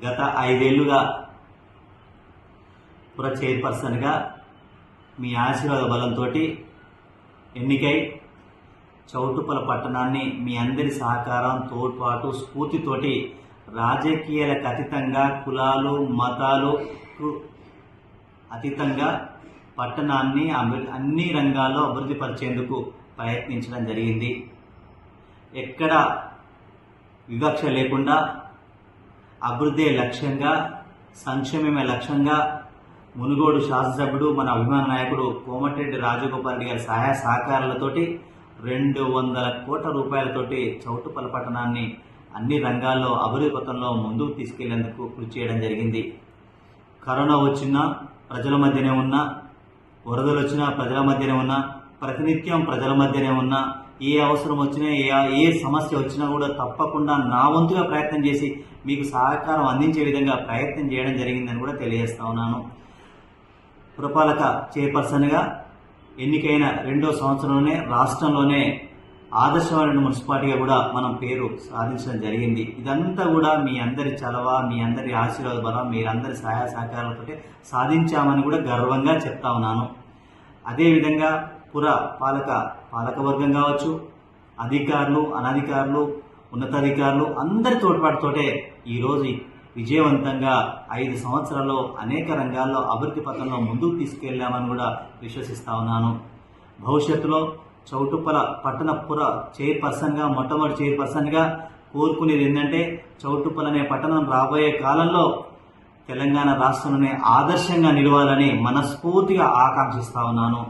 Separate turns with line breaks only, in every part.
గత 5 ఏళ్లుగా పుర చైర్పర్సన్గా మీ ఆశీర్వాద బలంతో ఎన్నికై చౌటుప్పల పట్టణాన్ని మీ అందరి సహకారం, తోడ్పాటు, స్ఫూర్తితోటి రాజకీయాలకు అతీతంగా, కులాలు మతాలకు అతీతంగా పట్టణాన్ని అన్ని రంగాల్లో అభివృద్ధి పరిచేందుకు ప్రయత్నించడం జరిగింది. ఎక్కడ వివక్ష లేకుండా అభివృద్ధి లక్ష్యంగా, సంక్షేమమే లక్ష్యంగా మునుగోడు శాసనసభ్యుడు, మన అభిమాన నాయకుడు కోమటిరెడ్డి రాజగోపాల్ రెడ్డి గారి సహాయ సహకారాలతోటి 200 కోట్ల రూపాయలతోటి చౌటుప్పల పట్టణాన్ని అన్ని రంగాల్లో అభివృద్ధి పథంలో ముందుకు తీసుకెళ్లేందుకు కృషి చేయడం జరిగింది. కరోనా వచ్చినా ప్రజల మధ్యనే ఉన్నా, వరదలు వచ్చినా ప్రజల మధ్యనే ఉన్నా, ప్రతినిత్యం ప్రజల మధ్యనే ఉన్నా, ఏ అవసరం వచ్చినా ఏ సమస్య వచ్చినా కూడా తప్పకుండా నా వంతుగా ప్రయత్నం చేసి మీకు సహకారం అందించే విధంగా ప్రయత్నం చేయడం జరిగిందని కూడా తెలియజేస్తా ఉన్నాను. పురపాలక చైర్పర్సన్గా ఎన్నికైన 2వ సంవత్సరంలోనే రాష్ట్రంలోనే ఆదర్శమైన మున్సిపాలిటీగా కూడా మనం పేరు సాధించడం జరిగింది. ఇదంతా కూడా మీ అందరి చలవ, మీ అందరి ఆశీర్వాద బలం, మీరందరి సహాయ సహకారాలతో సాధించామని కూడా గర్వంగా చెప్తా ఉన్నాను. అదేవిధంగా పాలకవర్గం కావచ్చు, అధికారులు, అనధికారులు, ఉన్నతాధికారులు అందరి తోడ్పాటుతోటే ఈరోజు విజయవంతంగా 5 సంవత్సరాల్లో అనేక రంగాల్లో అభివృద్ధి పథంలో ముందుకు తీసుకెళ్లామని కూడా విశ్వసిస్తా ఉన్నాను. భవిష్యత్తులో చౌటుప్పల పట్టణ పుర చైర్పర్సన్గా, మొట్టమొదటి చైర్పర్సన్గా కోరుకునేది ఏంటంటే చౌటుప్పల అనే పట్టణం రాబోయే కాలంలో తెలంగాణ రాష్ట్రంలోనే ఆదర్శంగా నిలవాలని మనస్ఫూర్తిగా ఆకాంక్షిస్తా ఉన్నాను.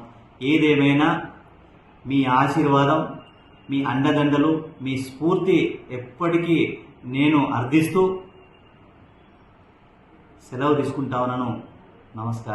ఏదేమైనా మీ ఆశీర్వాదం, మీ అండదండలు, మీ స్ఫూర్తి ఎప్పటికీ నేను అర్థిస్తూ సెలవు తీసుకుంటా ఉన్నాను. నమస్కారం.